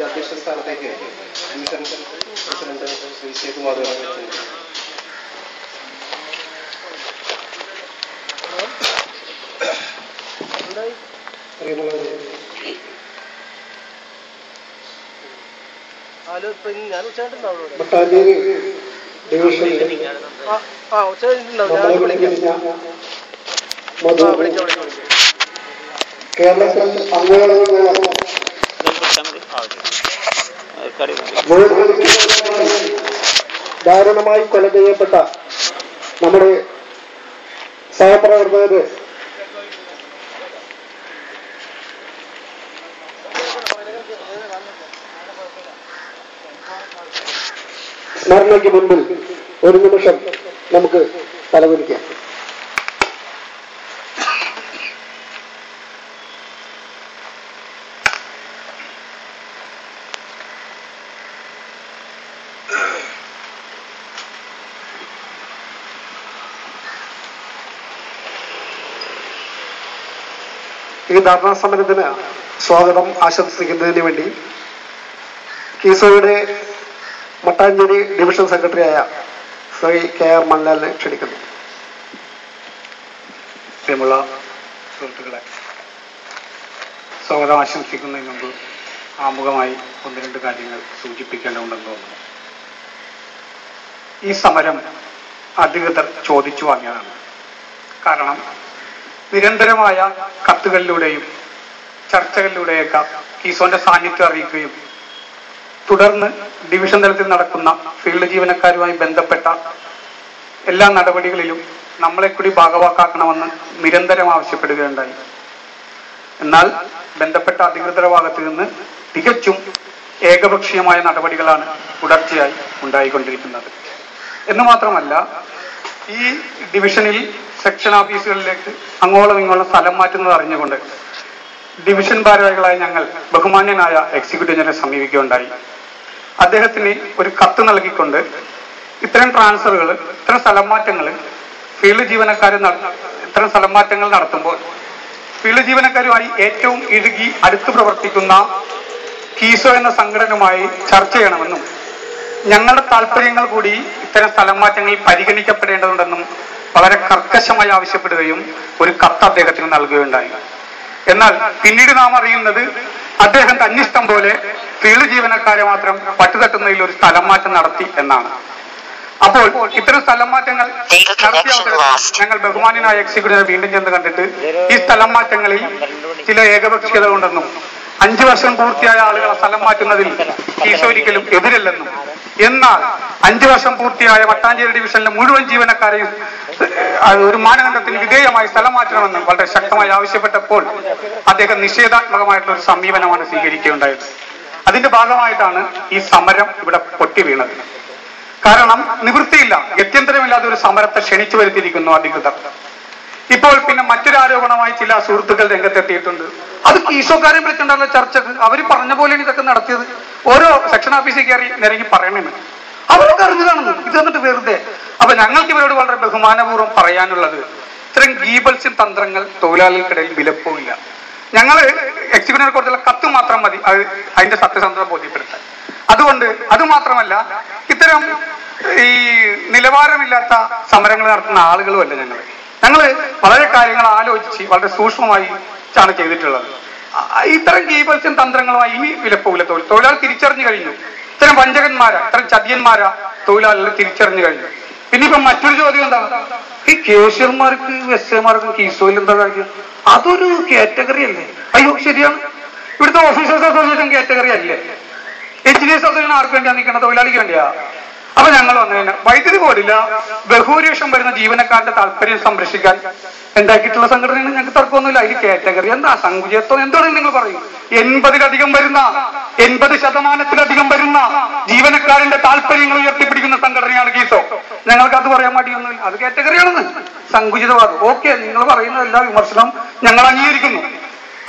അധ്യക്ഷ സ്ഥാനത്തേക്ക് division president Shri Sethumadhavan Mattancherry division കേരളത്തിൽ അങ്ങോളം ദാരുണമായി കൊല ചെയ്യപ്പെട്ട നമ്മുടെ സഹപ്രവർത്തകര് സ്മരണയ്ക്ക് മുൻപിൽ ഒരു നിമിഷം നമുക്ക് തലകുനിക്കാം. ഈ ധർണാ സമരത്തിന് സ്വാഗതം ആശംസിക്കുന്നതിന് വേണ്ടി കീസോയുടെ മട്ടാഞ്ചേരി ഡിവിഷൻ സെക്രട്ടറിയായ ശ്രീ KR മണ്ഡലിനെ ക്ഷണിക്കുന്നു. പ്രിയമുള്ള സുഹൃത്തുക്കളെ, സ്വാഗതം ആശംസിക്കുന്നതിന് മുമ്പ് ആമുഖമായി ഒന്ന് രണ്ട് കാര്യങ്ങൾ സൂചിപ്പിക്കേണ്ടതുണ്ടെന്ന് തോന്നുന്നു. ഈ സമരം അധികൃതർ ചോദിച്ചു വാങ്ങിയതാണ്. കാരണം നിരന്തരമായ കത്തുകളിലൂടെയും ചർച്ചകളിലൂടെയൊക്കെ കീസോന്റെ സാന്നിധ്യം അറിയിക്കുകയും തുടർന്ന് ഡിവിഷൻ തലത്തിൽ നടക്കുന്ന ഫീൽഡ് ജീവനക്കാരുമായി ബന്ധപ്പെട്ട എല്ലാ നടപടികളിലും നമ്മളെ കൂടി ഭാഗവാക്കാക്കണമെന്ന് നിരന്തരം ആവശ്യപ്പെടുകയുണ്ടായി. എന്നാൽ ബന്ധപ്പെട്ട അധികൃതരുടെ ഭാഗത്തു നിന്ന് തികച്ചും ഏകപക്ഷീയമായ നടപടികളാണ് തുടർച്ചയായി ഉണ്ടായിക്കൊണ്ടിരിക്കുന്നത്. എന്ന് മാത്രമല്ല, ഈ ഡിവിഷനിൽ സെക്ഷൻ ഓഫീസുകളിലേക്ക് അങ്ങോളം ഇങ്ങോളം സ്ഥലം മാറ്റുന്നത് അറിഞ്ഞുകൊണ്ട് ഡിവിഷൻ ഭാരവാഹികളായ ഞങ്ങൾ ബഹുമാന്യനായ എക്സിക്യൂട്ടീവ് എഞ്ചിനീയറെ സമീപിക്കുകയുണ്ടായി. അദ്ദേഹത്തിന് ഒരു കത്ത് നൽകിക്കൊണ്ട് ഇത്തരം ട്രാൻസ്ഫറുകൾ, ഇത്തരം സ്ഥലം മാറ്റങ്ങൾ ഫീൽഡ് ജീവനക്കാർ ഇത്തരം സ്ഥലം മാറ്റങ്ങൾ നടത്തുമ്പോൾ ഫീൽഡ് ജീവനക്കാരുമായി ഏറ്റവും ഇഴുകി അടുത്ത് പ്രവർത്തിക്കുന്ന കീസോ എന്ന സംഘടനയുമായി ചർച്ച ചെയ്യണമെന്നും ഞങ്ങളുടെ താല്പര്യങ്ങൾ കൂടി ഇത്തരം സ്ഥലം മാറ്റങ്ങളിൽ പരിഗണിക്കപ്പെടേണ്ടതുണ്ടെന്നും വളരെ കർക്കശമായി ആവശ്യപ്പെടുകയും ഒരു കത്ത് അദ്ദേഹത്തിന് നൽകുകയുണ്ടായി. എന്നാൽ പിന്നീട് നാം അറിയുന്നത് അദ്ദേഹം തന്നിഷ്ടം പോലെ ഫീൽഡ് ജീവനക്കാരെ മാത്രം പട്ടുതട്ടുന്നതിൽ ഒരു സ്ഥലം മാറ്റം നടത്തി എന്നാണ്. അപ്പോൾ ഇത്തരം സ്ഥലം മാറ്റങ്ങൾ നടത്തിയ ഞങ്ങൾ ബഹുമാന്യനായ എക്സിക്യൂട്ടീവിനെ വീണ്ടും ചെന്ന് കണ്ടിട്ട് ഈ സ്ഥലം മാറ്റങ്ങളിൽ ചില ഏകപക്ഷീയത ഉണ്ടെന്നും 5 വർഷം പൂർത്തിയായ ആളുകളെ സ്ഥലം മാറ്റുന്നതിൽ കീസോ ഒരിക്കലും എതിരല്ലെന്നും, എന്നാൽ 5 വർഷം പൂർത്തിയായ മട്ടാഞ്ചേരി ഡിവിഷനിലെ മുഴുവൻ ജീവനക്കാരെയും ഒരു മാനദണ്ഡത്തിന് വിധേയമായി സ്ഥലം മാറ്റണമെന്ന് വളരെ ശക്തമായി ആവശ്യപ്പെട്ടപ്പോൾ അദ്ദേഹം നിഷേധാത്മകമായിട്ടുള്ള ഒരു സമീപനമാണ് സ്വീകരിക്കുകയുണ്ടായത്. അതിന്റെ ഭാഗമായിട്ടാണ് ഈ സമരം ഇവിടെ പൊട്ടി വീണത്. കാരണം നിവൃത്തിയില്ല, ഗത്യന്തരമില്ലാതെ ഒരു സമരത്തെ ക്ഷണിച്ചു വരുത്തിയിരിക്കുന്നു അധികൃതർ. ഇപ്പോൾ പിന്നെ മറ്റൊരു ആരോപണമായി ചില സുഹൃത്തുക്കൾ രംഗത്തെത്തിയിട്ടുണ്ട്. അത് കീസോക്കാരെ വിളിച്ചിട്ടുണ്ടല്ലോ ചർച്ചക്ക്, അവർ പറഞ്ഞ പോലെയാണ് ഇതൊക്കെ നടത്തിയത്. ഓരോ സെക്ഷൻ ഓഫീസിൽ കയറി നിരങ്ങി പറയണേന്ന് അവരൊക്കെ അറിഞ്ഞതാണെന്ന്. ഇത് എന്നിട്ട് വെറുതെ. അപ്പൊ ഞങ്ങൾക്ക് ഇവരോട് വളരെ ബഹുമാനപൂർവ്വം പറയാനുള്ളത്, ഇത്തരം ഗീബൽസ്യൻ തന്ത്രങ്ങൾ തൊഴിലാളികൾക്കിടയിൽ വിലപ്പോവില്ല. ഞങ്ങൾ എക്സിക്യൂട്ടീവ് കോടതിയിലെ കത്ത് മാത്രം മതി അത് അതിന്റെ സത്യസന്ധത ബോധ്യപ്പെടുത്താൻ. അതുകൊണ്ട് അത് മാത്രമല്ല, ഇത്തരം ഈ നിലവാരമില്ലാത്ത സമരങ്ങൾ നടത്തുന്ന ആളുകളുമല്ല ഞങ്ങൾ വളരെ കാര്യങ്ങൾ ആലോചിച്ച് വളരെ സൂക്ഷ്മമായി ആണ് ചെയ്തിട്ടുള്ളത്. ഇത്തരം ഗീബൽസ്യൻ തന്ത്രങ്ങളുമായി ഇനി വിലപ്പോവില്ല. തൊഴിലാളി തിരിച്ചറിഞ്ഞു കഴിഞ്ഞു. ഇത്തരം വഞ്ചകന്മാരാ, ഇത്തരം ചതിയന്മാരാ തൊഴിലാളികൾ തിരിച്ചറിഞ്ഞു കഴിഞ്ഞു. പിന്നെ ഇപ്പൊ മറ്റൊരു ചോദ്യം എന്താണ്, ഈ കേഷ്യർമാർക്ക് എസ്ഐമാർക്കും കീസോയിൽ എന്താ കാര്യം? അതൊരു കാറ്റഗറി അല്ലേ? അയ്യോ ശരിയാണ്, ഇവിടുത്തെ ഓഫീസേഴ്സ് അസോസിയേഷൻ കാറ്റഗറി അല്ലേ? എഞ്ചിനീയേഴ്സ് അസോസിയേഷൻ ആർക്ക് വേണ്ടിയാ നിൽക്കണം? തൊഴിലാളിക്ക് വേണ്ടിയാ? അപ്പൊ ഞങ്ങൾ വന്നു വൈദ്യുതി ബോർഡില്ല ബഹുഭൂരിപക്ഷം വരുന്ന ജീവനക്കാരുടെ താല്പര്യം സംരക്ഷിക്കാൻ ഉണ്ടാക്കിയിട്ടുള്ള സംഘടനയാണ്. ഞങ്ങൾക്ക് തർക്കമൊന്നുമില്ല. അതിൽ കാറ്റഗറി എന്താ സങ്കുചിതത്വം എന്താണെന്ന് നിങ്ങൾ പറയും. 80% വരുന്ന ജീവനക്കാരന്റെ താല്പര്യങ്ങൾ ഉയർത്തിപ്പിടിക്കുന്ന സംഘടനയാണ് കീസോ. ഞങ്ങൾക്ക് അത് പറയാൻ മടിയൊന്നുമില്ല. അത് കാറ്റഗറിയാണെന്ന് സങ്കുചിതവാദം. ഓക്കെ, നിങ്ങൾ പറയുന്ന എല്ലാ വിമർശനവും ഞങ്ങൾ അംഗീകരിക്കുന്നു.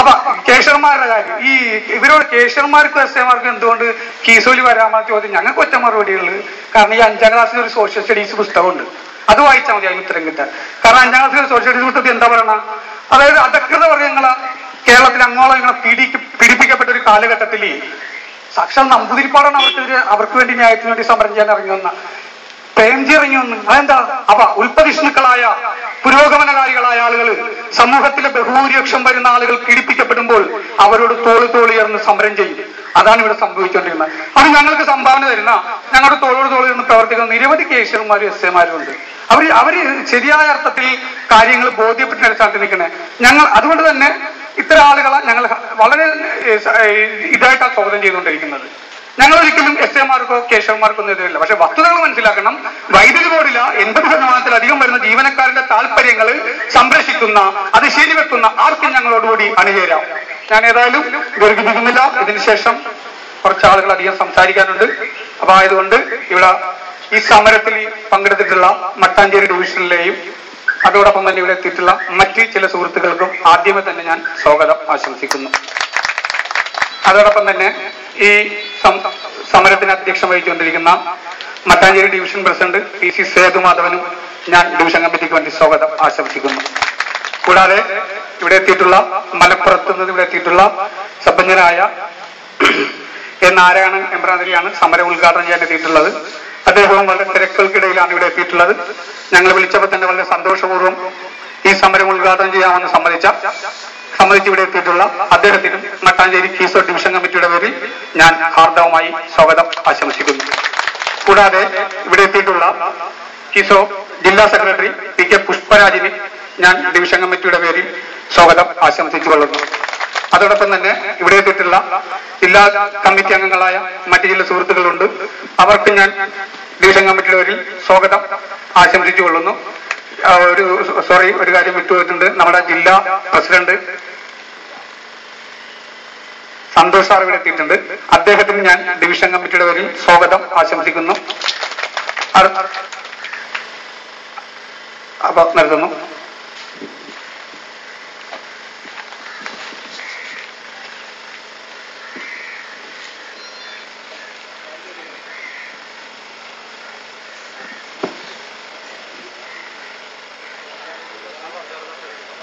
അപ്പൊ കേഷർമാരുടെ കാര്യം, ഈ ഇവരോട് കേഷർമാർക്കും എസ് എമാർക്കും എന്തുകൊണ്ട് കീസോലി വരാമെന്ന ചോദ്യം ഞങ്ങൾക്ക് ഒറ്റ മറുപടിയുള്ളത്. കാരണം ഈ 5ാം ക്ലാസ്സിൽ ഒരു സോഷ്യൽ സ്റ്റഡീസ് പുസ്തകമുണ്ട്, അത് വായിച്ചാൽ മതി അതിന് ഉത്തരം കിട്ടാൻ. കാരണം 5ാം ക്ലാസ്സിൽ ഒരു സോഷ്യൽ സ്റ്റഡീസ് പുസ്തകത്തിൽ എന്താ പറയണ, അതായത് അധകൃത വർഗ്ഗങ്ങളെ കേരളത്തിൽ അങ്ങോളം ഇങ്ങനെ പീഡിപ്പിക്കപ്പെട്ട ഒരു കാലഘട്ടത്തിൽ സാക്ഷാൽ നമ്പൂതിരിപ്പാടാണ് അവർക്ക് വേണ്ടി ന്യായത്തിന് വേണ്ടി സമരം ചെയ്യാൻ ഇറങ്ങി വന്ന പ്രേംജി ഇറങ്ങി വന്നു. അതെന്താ? അപ്പൊ ഉൽപ്പതിഷ്ണുക്കളായ പുരോഗമനകാരികളായ ആളുകൾ സമൂഹത്തിലെ ബഹുഭൂരിപക്ഷം വരുന്ന ആളുകൾ പീഡിപ്പിക്കപ്പെടുമ്പോൾ അവരോട് തോളുയർന്ന് സമരം ചെയ്യും. അതാണ് ഇവിടെ സംഭവിച്ചുകൊണ്ടിരിക്കുന്നത്. അത് ഞങ്ങൾക്ക് സംഭാവന തരുന്ന, ഞങ്ങളുടെ തോളിർന്ന് പ്രവർത്തിക്കുന്ന നിരവധി കേഷർമാരും എസ് എമാരും ഉണ്ട്. അവര് ശരിയായ അർത്ഥത്തിൽ കാര്യങ്ങൾ ബോധ്യപ്പെട്ട അടിസ്ഥാനത്തിൽ നിൽക്കണേ. അതുകൊണ്ട് തന്നെ ഇത്തരം ആളുകളെ ഞങ്ങൾ വളരെ ഇതായിട്ടാണ് സ്വാഗതം ചെയ്തുകൊണ്ടിരിക്കുന്നത്. ഞങ്ങൾ ഒരിക്കലും എസ് എമാർക്കോ കേശവന്മാർക്കോ ഒന്നും എതിരില്ല. പക്ഷെ വസ്തുതകൾ മനസ്സിലാക്കണം. വൈദ്യുതി ബോർഡില 80% വരുന്ന ജീവനക്കാരുടെ താല്പര്യങ്ങൾ സംരക്ഷിക്കുന്ന, അത് ശരിവെക്കുന്ന ആർക്കും ഞങ്ങളോടുകൂടി അണിചേരാം. ഞാൻ ഏതായാലും ദീർഘിപ്പിക്കുന്നില്ല. ഇതിനുശേഷം കുറച്ച് ആളുകൾ അധികം സംസാരിക്കാനുണ്ട്. അപ്പൊ ആയതുകൊണ്ട് ഇവിടെ ഈ സമരത്തിൽ പങ്കെടുത്തിട്ടുള്ള മട്ടാഞ്ചേരി ഡിവിഷനിലെയും അതോടൊപ്പം തന്നെ ഇവിടെ എത്തിയിട്ടുള്ള മറ്റ് ചില സുഹൃത്തുക്കൾക്കും ആദ്യമേ തന്നെ ഞാൻ സ്വാഗതം ആശംസിക്കുന്നു. അതോടൊപ്പം തന്നെ ഈ സമരത്തിന് അധ്യക്ഷം വഹിച്ചുകൊണ്ടിരിക്കുന്ന മട്ടാഞ്ചേരി ഡിവിഷൻ പ്രസിഡന്റ് PC സേതുമാധവനും ഞാൻ ഡിവിഷൻ കമ്മിറ്റിക്ക് വേണ്ടി സ്വാഗതം ആശംസിക്കുന്നു. കൂടാതെ ഇവിടെ എത്തിയിട്ടുള്ള മലപ്പുറത്ത് നിന്ന് ഇവിടെ എത്തിയിട്ടുള്ള സമ്പന്നനായ നാരായണൻ എംബ്രാന്തിരിയാണ് സമരം ഉദ്ഘാടനം ചെയ്യാൻ എത്തിയിട്ടുള്ളത്. അദ്ദേഹവും വളരെ തിരക്കുകൾക്കിടയിലാണ് ഇവിടെ എത്തിയിട്ടുള്ളത്. ഞങ്ങൾ വിളിച്ചപ്പോൾ തന്നെ വളരെ സന്തോഷപൂർവ്വം ഈ സമരം ഉദ്ഘാടനം ചെയ്യാമെന്ന് സമ്മതിച്ച് ഇവിടെ എത്തിയിട്ടുള്ള അദ്ദേഹത്തിനും മട്ടാഞ്ചേരി കീസോ ഡിവിഷൻ കമ്മിറ്റിയുടെ പേരിൽ ഞാൻ ഹാർദവമായി സ്വാഗതം ആശംസിക്കുന്നു. കൂടാതെ ഇവിടെ എത്തിയിട്ടുള്ള കീസോ ജില്ലാ സെക്രട്ടറി PK പുഷ്പരാജിന് ഞാൻ ഡിവിഷൻ കമ്മിറ്റിയുടെ പേരിൽ സ്വാഗതം ആശംസിച്ചു കൊള്ളുന്നു. അതോടൊപ്പം തന്നെ ഇവിടെ എത്തിയിട്ടുള്ള ജില്ലാ കമ്മിറ്റി അംഗങ്ങളായ മറ്റു ചില സുഹൃത്തുക്കളുണ്ട്. അവർക്ക് ഞാൻ ഡിവിഷൻ കമ്മിറ്റിയുടെ പേരിൽ സ്വാഗതം ആശംസിച്ചു കൊള്ളുന്നു. ഒരു കാര്യം വിട്ടുപോയിട്ടുണ്ട്. നമ്മുടെ ജില്ലാ പ്രസിഡന്റ് സന്തോഷ് സാർ ഇവിടെ എത്തിയിട്ടുണ്ട്. അദ്ദേഹത്തിന് ഞാൻ ഡിവിഷൻ കമ്മിറ്റിയുടെ പേരിൽ സ്വാഗതം ആശംസിക്കുന്നു. അപ്പൊ നിർത്തുന്നു.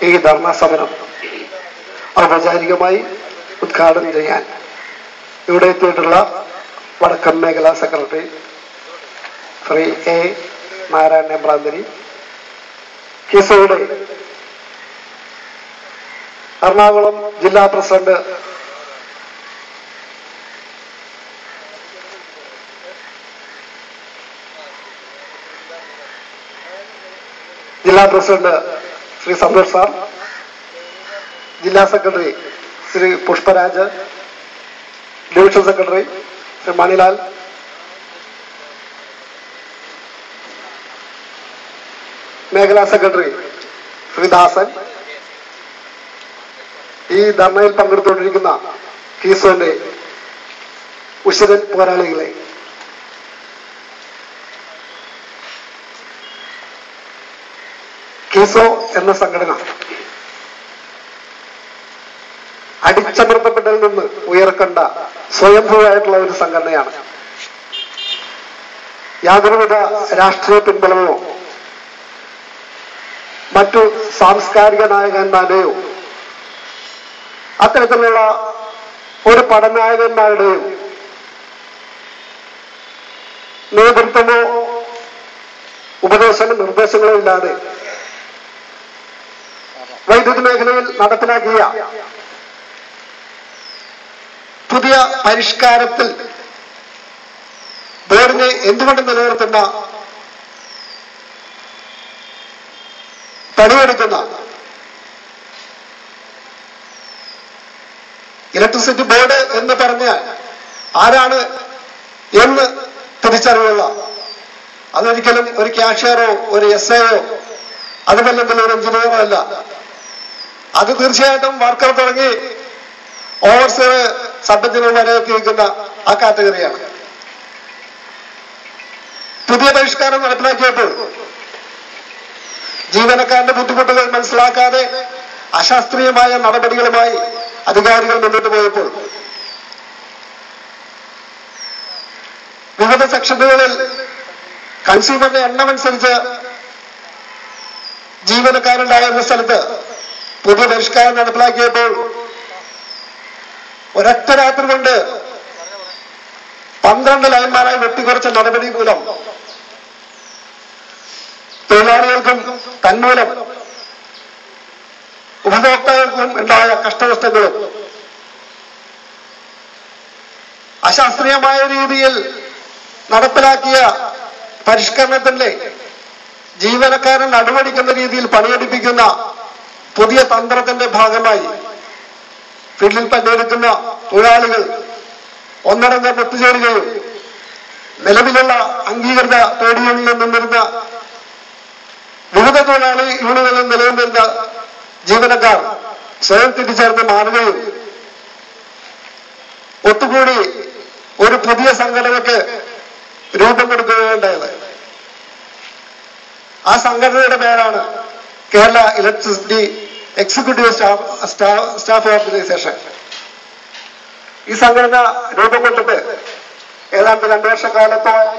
ഈ ധർണാ സമരം ഔപചാരികമായി ഉദ്ഘാടനം ചെയ്യാൻ ഇവിടെ എത്തിയിട്ടുള്ള വടക്കൻ മേഖലാ സെക്രട്ടറി ശ്രീ A. നാരായണൻ എംബ്രാന്തിരി, കീസോയുടെ എറണാകുളം ജില്ലാ പ്രസിഡന്റ് ശ്രീ സന്തോഷ് സാർ, ജില്ലാ secretary Shri Pushparaj, division secretary Shri Manilal, മേഖലാ സെക്രട്ടറി ശ്രീ ദാസൻ, ഈ ധർണയിൽ പങ്കെടുത്തുകൊണ്ടിരിക്കുന്ന കീസോന്റെ ഉശിരൻ പോരാളികളെ, കീസോ എന്ന സംഘടന അടിച്ചമർത്തപ്പെട്ടതിൽ നിന്ന് ഉയർക്കേണ്ട സ്വയംഭൂവായിട്ടുള്ള ഒരു സംഘടനയാണ്. യാതൊരുവിധ രാഷ്ട്രീയ പിൻബലമോ മറ്റു സാംസ്കാരിക നായകന്മാരുടെയോ അത്തരത്തിലുള്ള ഒരു പടനായകന്മാരുടെയോ നേതൃത്വമോ നിർദ്ദേശങ്ങളോ ഇല്ലാതെ വൈദ്യുതി മേഖലയിൽ നടപ്പിലാക്കിയ പുതിയ പരിഷ്കാരത്തിൽ ബോർഡിനെ എന്തുകൊണ്ട് നിലനിർത്തുന്ന പണിയെടുക്കുന്ന ഇലക്ട്രിസിറ്റി ബോർഡ് എന്ന് പറഞ്ഞാൽ ആരാണ് എന്ന് തിരിച്ചറിവുള്ള അതൊരിക്കലും ഒരു ക്യാഷ്യറോ ഒരു SIO അതുമല്ലെങ്കിൽ ഒരു എഞ്ചിനീയറോ അല്ല. അത് തീർച്ചയായിട്ടും വർക്കർ തുടങ്ങി ഓവർസിയർ സബ് എഞ്ചിനീയർ വരെ എത്തിയിരിക്കുന്ന ആ കാറ്റഗറിയാണ്. പുതിയ പരിഷ്കാരം നടപ്പിലാക്കിയപ്പോൾ ജീവനക്കാരന്റെ ബുദ്ധിമുട്ടുകൾ മനസ്സിലാക്കാതെ അശാസ്ത്രീയമായ നടപടികളുമായി അധികാരികൾ മുന്നോട്ട് പോയപ്പോൾ വിവിധ സെക്ഷനുകളിൽ കൺസ്യൂമറിന്റെ എണ്ണമനുസരിച്ച് ജീവനക്കാരുണ്ടായിരുന്ന സ്ഥലത്ത് പുതിയ പരിഷ്കാരം നടപ്പിലാക്കിയപ്പോൾ ഒരൊറ്റ രാത്രി കൊണ്ട് 12 ലൈൻമാരായി വെട്ടിക്കുറച്ച നടപടി മൂലം തൊഴിലാളികൾക്കും തന്മൂലം ഉപഭോക്താക്കൾക്കും ഉണ്ടായ കഷ്ടനഷ്ടങ്ങളും അശാസ്ത്രീയമായ രീതിയിൽ നടപ്പിലാക്കിയ പരിഷ്കരണത്തിന്റെ ജീവനക്കാരൻ അടിമടിക്കുന്ന രീതിയിൽ പണിയെടുപ്പിക്കുന്ന പുതിയ തന്ത്രത്തിന്റെ ഭാഗമായി ഫീൽഡിൽ പങ്കെടുക്കുന്ന തൊഴിലാളികൾ ഒന്നടങ്കം ഒത്തുചേരുകയും നിലവിലുള്ള അംഗീകൃത ട്രേഡ് യൂണിയനിൽ നിന്നിരുന്ന വിവിധ തൊഴിലാളി യൂണിയനുകളിൽ നിലനിന്നിരുന്ന ജീവനക്കാർ സ്വയം തിരിച്ചറിഞ്ഞ് മാറുകയും ഒത്തുകൂടി ഒരു പുതിയ സംഘടനയ്ക്ക് രൂപം കൊടുക്കുകയുണ്ടായത്. ആ സംഘടനയുടെ പേരാണ് Kerala electricity executive staff organisation. ഈ സംഘടന രൂപം കൊണ്ടിട്ട് ഏതാണ്ട് 2 വർഷക്കാലത്തോളം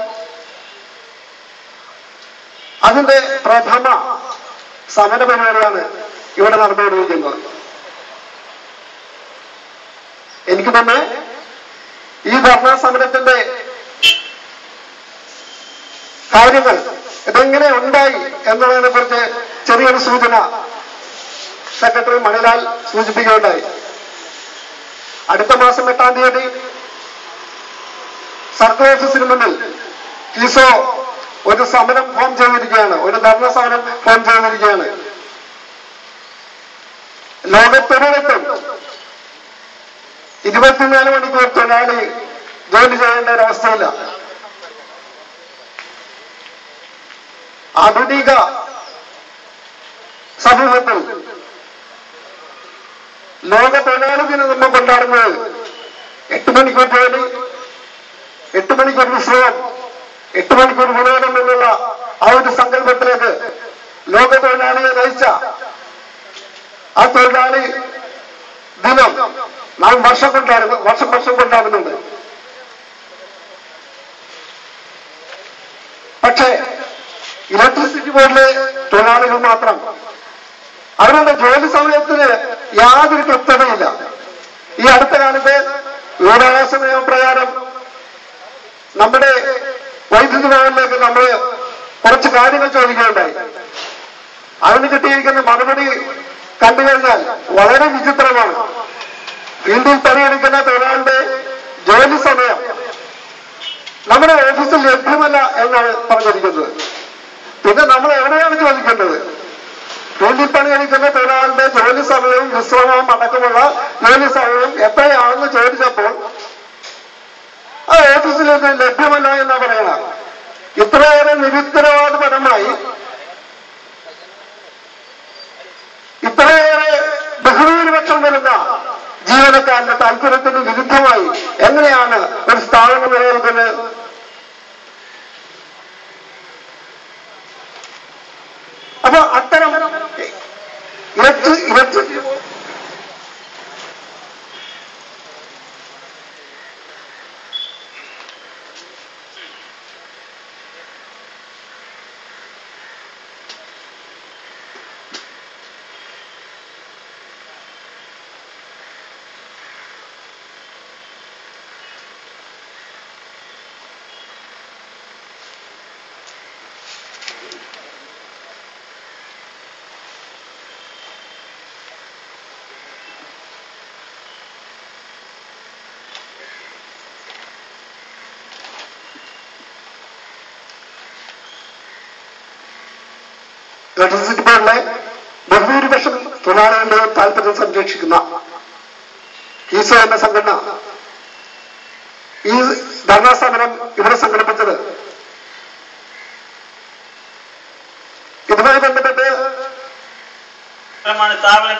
അതിന്റെ പ്രഥമ സമര പരിപാടിയാണ് ഇവിടെ നടന്നുകൊണ്ടിരിക്കുന്നത്. എനിക്ക് തന്നെ ഈ ധർണാ സമരത്തിന്റെ കാര്യങ്ങൾ ഇതെങ്ങനെ ഉണ്ടായി എന്നുള്ളതിനെ കുറിച്ച് ചെറിയൊരു സൂചന സെക്രട്ടറി മണിലാൽ സൂചിപ്പിക്കുകയുണ്ടായി. അടുത്ത മാസം 8-ാം തീയതി സർക്കിൾ ഓഫീസിന് മുന്നിൽ കിസോ ഒരു സമരം ഫോം ചെയ്തിരിക്കുകയാണ്, ഒരു ധർണ സമരം ഫോം ചെയ്തിരിക്കുകയാണ്. ലോകത്തൊരിടത്തും 24 മണിക്കൂർ തൊഴിലാളി ജോലി ചെയ്യേണ്ട ഒരവസ്ഥയില്ല. ആധുനിക സമൂഹത്തിൽ ലോക തൊഴിലാളി ദിനം നമ്മൾ കൊണ്ടാടുന്നത് 8 മണിക്കൂർ ജോലി, 8 മണിക്കൂർ വിശ്രമം, 8 മണിക്കൂർ വിനോദം എന്നുള്ള ആ ഒരു സങ്കല്പത്തിലേക്ക് ലോക തൊഴിലാളിയെ നയിച്ച ആ തൊഴിലാളി ദിനം നാം വർഷം കൊണ്ടാടുന്നുണ്ട്. പക്ഷേ ഇലക്ട്രിസിറ്റി ബോർഡിലെ തൊഴിലാളികൾ മാത്രം അവരുടെ ജോലി സമയത്തിന് യാതൊരു കൃത്യതയില്ല. ഈ അടുത്ത കാലത്ത് വിവരാവകാശ നിയമപ്രകാരം നമ്മുടെ വൈദ്യുതി ഭവനിലേക്ക് നമ്മൾ കുറച്ച് കാര്യങ്ങൾ ചോദിക്കുകയുണ്ടായി. അതിന് കിട്ടിയിരിക്കുന്ന മറുപടി കണ്ടു കഴിഞ്ഞാൽ വളരെ വിചിത്രമാണ്. ഫീൽഡിൽ പണിയെടുക്കുന്ന തൊഴിലാളിയുടെ ജോലി സമയം നമ്മുടെ ഓഫീസിൽ ലഭ്യമല്ല എന്നാണ് പറഞ്ഞിരിക്കുന്നത്. പിന്നെ നമ്മൾ എവിടെയാണ് ചോദിക്കേണ്ടത്? ഫീൽഡിൽ പണിയെടുക്കുന്ന തൊഴിലാളിയുടെ ജോലി സമയവും വിശ്രമവും അടക്കമുള്ള ജോലി സമയവും എത്രയാണെന്ന് ചോദിച്ചപ്പോൾ ആ ഓഫീസിൽ ഇത് ലഭ്യമല്ല എന്നാ പറയണം. ഇത്രയേറെ നിരുത്തരവാദപരമായി, ഇത്രയേറെ ബഹുഭൂരിപക്ഷം വരുന്ന ജീവനക്കാരന്റെ താല്പര്യത്തിന് വിരുദ്ധമായി എങ്ങനെയാണ് ഒരു സ്ഥാപനം നിലനിൽക്കുന്നത്? അപ്പൊ അത്തരം ഇലക്ട്രിസിറ്റി ഇലക്ട്രിസിറ്റി ബോർഡിലെ ബഹുഭൂരിപക്ഷം തൊഴിലാളികളുടെ താല്പര്യം സംരക്ഷിക്കുന്ന കിസോ എന്ന സംഘടന ഈ ധർണാ സമരം ഇവിടെ സംഘടിപ്പിച്ചത് ഇതുമായി ബന്ധപ്പെട്ട് സ്ഥാപന